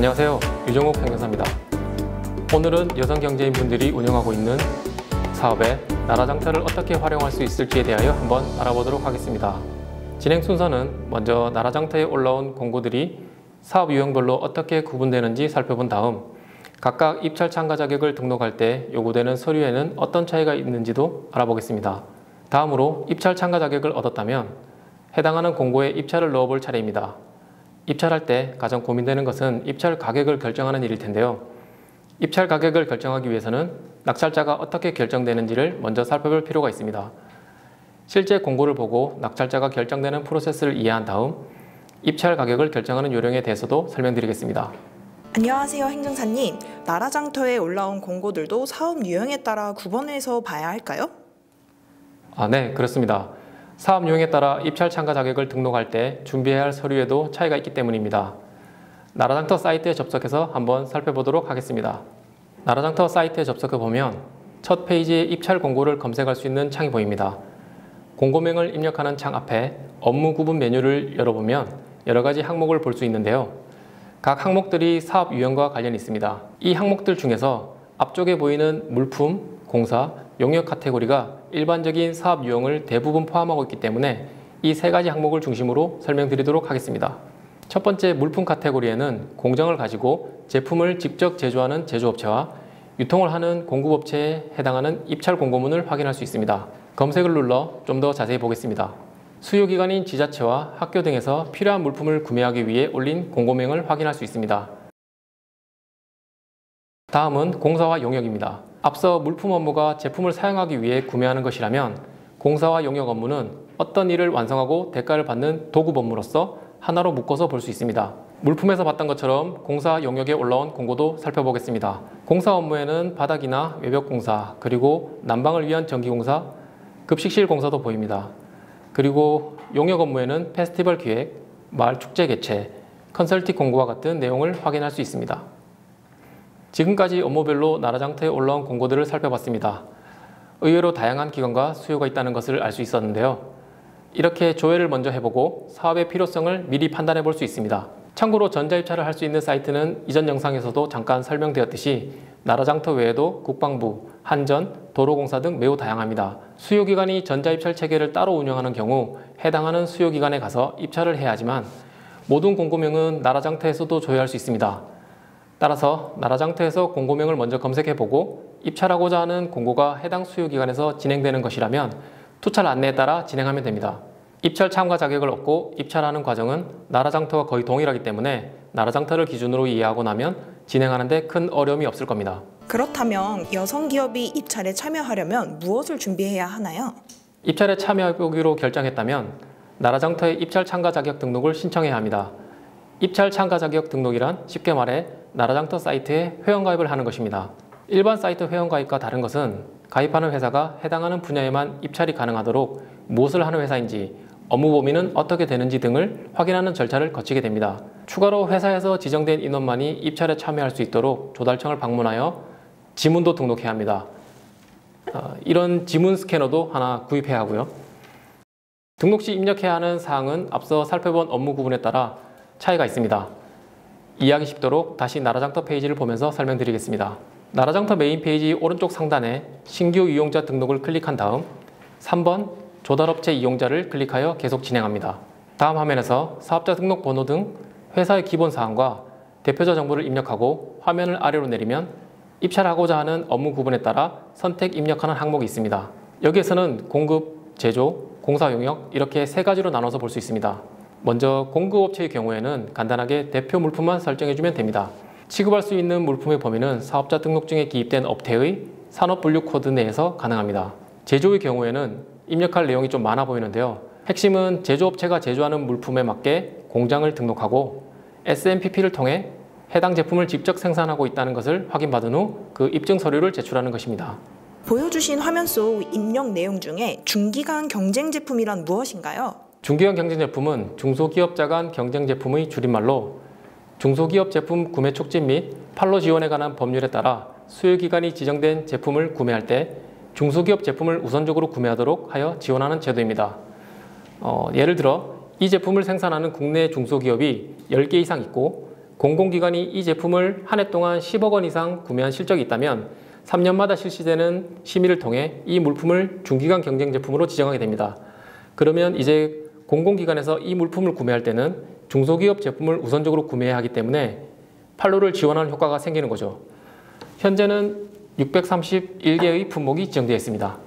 안녕하세요. 유정욱 행정사입니다. 오늘은 여성 경제인분들이 운영하고 있는 사업에 나라장터를 어떻게 활용할 수 있을지에 대하여 한번 알아보도록 하겠습니다. 진행 순서는 먼저 나라장터에 올라온 공고들이 사업 유형별로 어떻게 구분되는지 살펴본 다음 각각 입찰 참가 자격을 등록할 때 요구되는 서류에는 어떤 차이가 있는지도 알아보겠습니다. 다음으로 입찰 참가 자격을 얻었다면 해당하는 공고에 입찰을 넣어볼 차례입니다. 입찰할 때 가장 고민되는 것은 입찰 가격을 결정하는 일일 텐데요. 입찰 가격을 결정하기 위해서는 낙찰자가 어떻게 결정되는지를 먼저 살펴볼 필요가 있습니다. 실제 공고를 보고 낙찰자가 결정되는 프로세스를 이해한 다음 입찰 가격을 결정하는 요령에 대해서도 설명드리겠습니다. 안녕하세요, 행정사님. 나라장터에 올라온 공고들도 사업 유형에 따라 구분해서 봐야 할까요? 네, 그렇습니다. 사업 유형에 따라 입찰 참가 자격을 등록할 때 준비해야 할 서류에도 차이가 있기 때문입니다. 나라장터 사이트에 접속해서 한번 살펴보도록 하겠습니다. 나라장터 사이트에 접속해 보면 첫 페이지에 입찰 공고를 검색할 수 있는 창이 보입니다. 공고명을 입력하는 창 앞에 업무 구분 메뉴를 열어보면 여러 가지 항목을 볼 수 있는데요. 각 항목들이 사업 유형과 관련이 있습니다. 이 항목들 중에서 앞쪽에 보이는 물품, 공사, 용역 카테고리가 일반적인 사업 유형을 대부분 포함하고 있기 때문에 이 세 가지 항목을 중심으로 설명드리도록 하겠습니다. 첫 번째 물품 카테고리에는 공정을 가지고 제품을 직접 제조하는 제조업체와 유통을 하는 공급업체에 해당하는 입찰 공고문을 확인할 수 있습니다. 검색을 눌러 좀 더 자세히 보겠습니다. 수요기관인 지자체와 학교 등에서 필요한 물품을 구매하기 위해 올린 공고명을 확인할 수 있습니다. 다음은 공사와 용역입니다. 앞서 물품 업무가 제품을 사용하기 위해 구매하는 것이라면 공사와 용역 업무는 어떤 일을 완성하고 대가를 받는 도급 업무로서 하나로 묶어서 볼 수 있습니다. 물품에서 봤던 것처럼 공사 용역에 올라온 공고도 살펴보겠습니다. 공사 업무에는 바닥이나 외벽 공사, 그리고 난방을 위한 전기공사, 급식실 공사도 보입니다. 그리고 용역 업무에는 페스티벌 기획, 마을 축제 개최, 컨설팅 공고와 같은 내용을 확인할 수 있습니다. 지금까지 업무별로 나라장터에 올라온 공고들을 살펴봤습니다. 의외로 다양한 기관과 수요가 있다는 것을 알 수 있었는데요. 이렇게 조회를 먼저 해보고 사업의 필요성을 미리 판단해 볼 수 있습니다. 참고로 전자입찰을 할 수 있는 사이트는 이전 영상에서도 잠깐 설명되었듯이 나라장터 외에도 국방부, 한전, 도로공사 등 매우 다양합니다. 수요기관이 전자입찰 체계를 따로 운영하는 경우 해당하는 수요기관에 가서 입찰을 해야 하지만 모든 공고명은 나라장터에서도 조회할 수 있습니다. 따라서 나라장터에서 공고명을 먼저 검색해보고 입찰하고자 하는 공고가 해당 수요기관에서 진행되는 것이라면 투찰 안내에 따라 진행하면 됩니다. 입찰 참가 자격을 얻고 입찰하는 과정은 나라장터와 거의 동일하기 때문에 나라장터를 기준으로 이해하고 나면 진행하는 데 큰 어려움이 없을 겁니다. 그렇다면 여성 기업이 입찰에 참여하려면 무엇을 준비해야 하나요? 입찰에 참여하기로 결정했다면 나라장터에 입찰 참가 자격 등록을 신청해야 합니다. 입찰 참가 자격 등록이란 쉽게 말해 나라장터 사이트에 회원가입을 하는 것입니다. 일반 사이트 회원가입과 다른 것은 가입하는 회사가 해당하는 분야에만 입찰이 가능하도록 무엇을 하는 회사인지, 업무 범위는 어떻게 되는지 등을 확인하는 절차를 거치게 됩니다. 추가로 회사에서 지정된 인원만이 입찰에 참여할 수 있도록 조달청을 방문하여 지문도 등록해야 합니다. 이런 지문 스캐너도 하나 구입해야 하고요. 등록 시 입력해야 하는 사항은 앞서 살펴본 업무 구분에 따라 차이가 있습니다. 이해하기 쉽도록 다시 나라장터 페이지를 보면서 설명드리겠습니다. 나라장터 메인 페이지 오른쪽 상단에 신규 이용자 등록을 클릭한 다음 3번 조달업체 이용자를 클릭하여 계속 진행합니다. 다음 화면에서 사업자 등록 번호 등 회사의 기본사항과 대표자 정보를 입력하고 화면을 아래로 내리면 입찰하고자 하는 업무 구분에 따라 선택 입력하는 항목이 있습니다. 여기에서는 공급, 제조, 공사 용역 이렇게 세 가지로 나눠서 볼 수 있습니다. 먼저 공급업체의 경우에는 간단하게 대표 물품만 설정해주면 됩니다. 취급할 수 있는 물품의 범위는 사업자 등록증에 기입된 업태의 산업분류 코드 내에서 가능합니다. 제조의 경우에는 입력할 내용이 좀 많아 보이는데요. 핵심은 제조업체가 제조하는 물품에 맞게 공장을 등록하고 SMPP를 통해 해당 제품을 직접 생산하고 있다는 것을 확인받은 후 그 입증 서류를 제출하는 것입니다. 보여주신 화면 속 입력 내용 중에 중기간 경쟁 제품이란 무엇인가요? 중기간 경쟁 제품은 중소기업자 간 경쟁 제품의 줄임말로 중소기업 제품 구매 촉진 및 판로 지원에 관한 법률에 따라 수요기간이 지정된 제품을 구매할 때 중소기업 제품을 우선적으로 구매하도록 하여 지원하는 제도입니다. 예를 들어 이 제품을 생산하는 국내 중소기업이 10개 이상 있고 공공기관이 이 제품을 한 해 동안 10억 원 이상 구매한 실적이 있다면 3년마다 실시되는 심의를 통해 이 물품을 중기관 경쟁 제품으로 지정하게 됩니다. 그러면 이제 공공기관에서 이 물품을 구매할 때는 중소기업 제품을 우선적으로 구매해야 하기 때문에 판로를 지원하는 효과가 생기는 거죠. 현재는 631개의 품목이 지정되어 있습니다.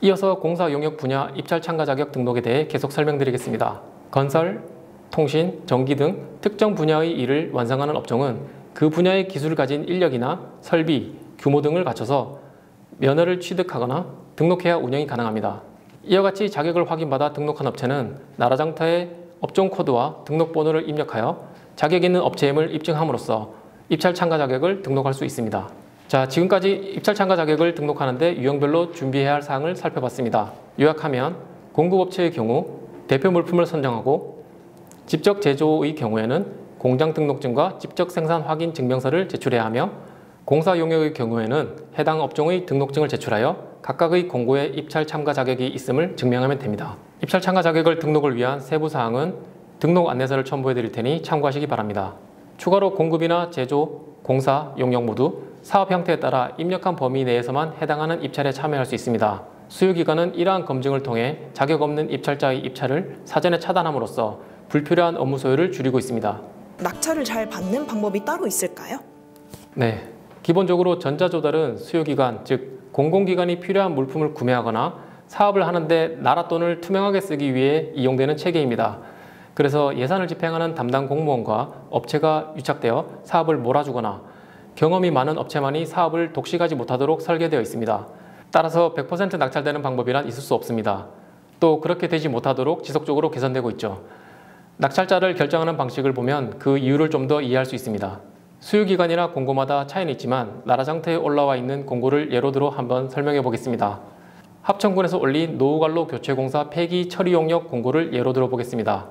이어서 공사 용역 분야 입찰 참가 자격 등록에 대해 계속 설명드리겠습니다. 건설, 통신, 전기 등 특정 분야의 일을 완성하는 업종은 그 분야의 기술을 가진 인력이나 설비, 규모 등을 갖춰서 면허를 취득하거나 등록해야 운영이 가능합니다. 이와 같이 자격을 확인받아 등록한 업체는 나라장터에 업종 코드와 등록번호를 입력하여 자격 있는 업체임을 입증함으로써 입찰 참가 자격을 등록할 수 있습니다. 자, 지금까지 입찰 참가 자격을 등록하는데 유형별로 준비해야 할 사항을 살펴봤습니다. 요약하면 공급업체의 경우 대표 물품을 선정하고 직접 제조의 경우에는 공장 등록증과 직접 생산 확인 증명서를 제출해야 하며 공사 용역의 경우에는 해당 업종의 등록증을 제출하여 각각의 공고에 입찰 참가 자격이 있음을 증명하면 됩니다. 입찰 참가 자격을 등록을 위한 세부 사항은 등록 안내서를 첨부해 드릴 테니 참고하시기 바랍니다. 추가로 공급이나 제조, 공사, 용역 모두 사업 형태에 따라 입력한 범위 내에서만 해당하는 입찰에 참여할 수 있습니다. 수요기관은 이러한 검증을 통해 자격 없는 입찰자의 입찰을 사전에 차단함으로써 불필요한 업무 소요를 줄이고 있습니다. 낙찰을 잘 받는 방법이 따로 있을까요? 네, 기본적으로 전자조달은 수요기관, 즉 공공기관이 필요한 물품을 구매하거나 사업을 하는데 나라 돈을 투명하게 쓰기 위해 이용되는 체계입니다. 그래서 예산을 집행하는 담당 공무원과 업체가 유착되어 사업을 몰아주거나 경험이 많은 업체만이 사업을 독식하지 못하도록 설계되어 있습니다. 따라서 100% 낙찰되는 방법이란 있을 수 없습니다. 또 그렇게 되지 못하도록 지속적으로 개선되고 있죠. 낙찰자를 결정하는 방식을 보면 그 이유를 좀 더 이해할 수 있습니다. 수요기관이나 공고마다 차이는 있지만 나라장터에 올라와 있는 공고를 예로 들어 한번 설명해 보겠습니다. 합천군에서 올린 노후관로 교체공사 폐기 처리 용역 공고를 예로 들어 보겠습니다.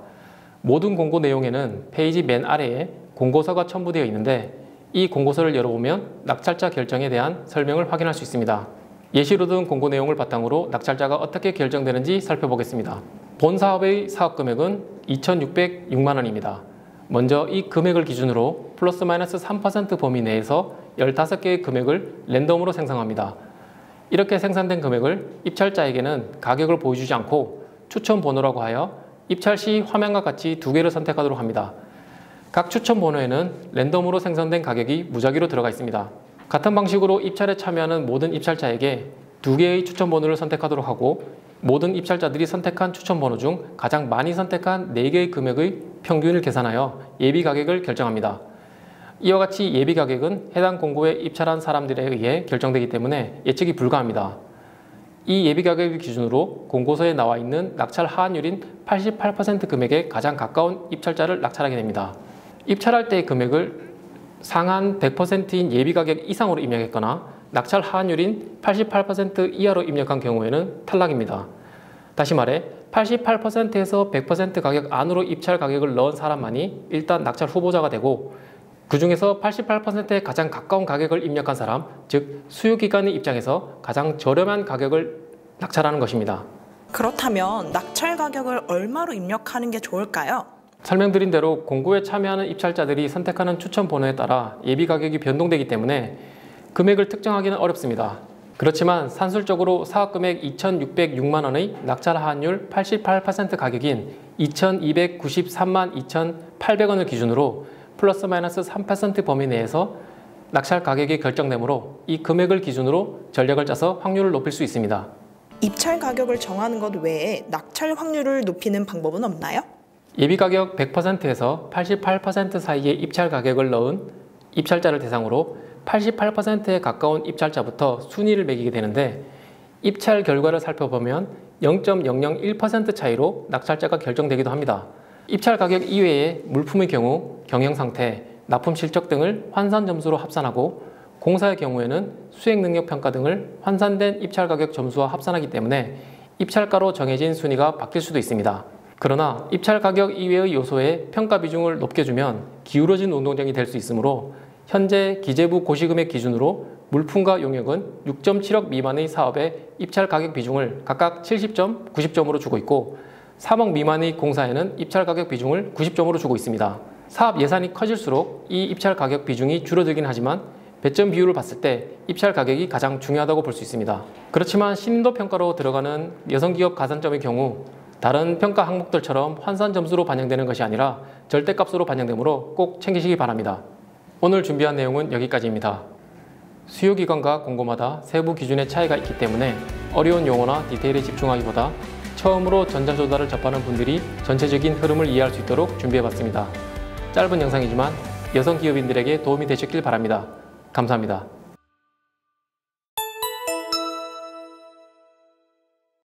모든 공고 내용에는 페이지 맨 아래에 공고서가 첨부되어 있는데 이 공고서를 열어보면 낙찰자 결정에 대한 설명을 확인할 수 있습니다. 예시로 든 공고 내용을 바탕으로 낙찰자가 어떻게 결정되는지 살펴보겠습니다. 본 사업의 사업금액은 2,606만 원입니다. 먼저 이 금액을 기준으로 플러스 마이너스 3% 범위 내에서 15개의 금액을 랜덤으로 생성합니다. 이렇게 생산된 금액을 입찰자에게는 가격을 보여주지 않고 추천 번호라고 하여 입찰 시 화면과 같이 2개를 선택하도록 합니다. 각 추천 번호에는 랜덤으로 생성된 가격이 무작위로 들어가 있습니다. 같은 방식으로 입찰에 참여하는 모든 입찰자에게 2개의 추천 번호를 선택하도록 하고 모든 입찰자들이 선택한 추천 번호 중 가장 많이 선택한 4개의 금액의 평균을 계산하여 예비 가격을 결정합니다. 이와 같이 예비 가격은 해당 공고에 입찰한 사람들에 의해 결정되기 때문에 예측이 불가합니다. 이 예비 가격을 기준으로 공고서에 나와 있는 낙찰 하한율인 88% 금액에 가장 가까운 입찰자를 낙찰하게 됩니다. 입찰할 때의 금액을 상한 100%인 예비 가격 이상으로 입력했거나 낙찰 하한율인 88% 이하로 입력한 경우에는 탈락입니다. 다시 말해 88%에서 100% 가격 안으로 입찰 가격을 넣은 사람만이 일단 낙찰 후보자가 되고 그 중에서 88%에 가장 가까운 가격을 입력한 사람, 즉 수요기관의 입장에서 가장 저렴한 가격을 낙찰하는 것입니다. 그렇다면 낙찰 가격을 얼마로 입력하는 게 좋을까요? 설명드린 대로 공고에 참여하는 입찰자들이 선택하는 추천 번호에 따라 예비 가격이 변동되기 때문에 금액을 특정하기는 어렵습니다. 그렇지만 산술적으로 사업금액 2,606만 원의 낙찰 하한율 88% 가격인 2,293만 2,800원을 기준으로 플러스 마이너스 3% 범위 내에서 낙찰 가격이 결정되므로 이 금액을 기준으로 전략을 짜서 확률을 높일 수 있습니다. 입찰 가격을 정하는 것 외에 낙찰 확률을 높이는 방법은 없나요? 예비 가격 100%에서 88% 사이에 입찰 가격을 넣은 입찰자를 대상으로 88%에 가까운 입찰자부터 순위를 매기게 되는데 입찰 결과를 살펴보면 0.001% 차이로 낙찰자가 결정되기도 합니다. 입찰 가격 이외에 물품의 경우 경영상태, 납품 실적 등을 환산 점수로 합산하고 공사의 경우에는 수행능력평가 등을 환산된 입찰 가격 점수와 합산하기 때문에 입찰가로 정해진 순위가 바뀔 수도 있습니다. 그러나 입찰 가격 이외의 요소에 평가 비중을 높게 주면 기울어진 운동장이 될 수 있으므로 현재 기재부 고시금액 기준으로 물품과 용역은 6.7억 미만의 사업의 입찰 가격 비중을 각각 70점, 90점으로 주고 있고 3억 미만의 공사에는 입찰 가격 비중을 90점으로 주고 있습니다. 사업 예산이 커질수록 이 입찰 가격 비중이 줄어들긴 하지만 배점 비율을 봤을 때 입찰 가격이 가장 중요하다고 볼 수 있습니다. 그렇지만 신인도 평가로 들어가는 여성기업 가산점의 경우 다른 평가 항목들처럼 환산 점수로 반영되는 것이 아니라 절대값으로 반영되므로 꼭 챙기시기 바랍니다. 오늘 준비한 내용은 여기까지입니다. 수요기관과 공고마다 세부 기준의 차이가 있기 때문에 어려운 용어나 디테일에 집중하기보다 처음으로 전자조달을 접하는 분들이 전체적인 흐름을 이해할 수 있도록 준비해봤습니다. 짧은 영상이지만 여성 기업인들에게 도움이 되셨길 바랍니다. 감사합니다.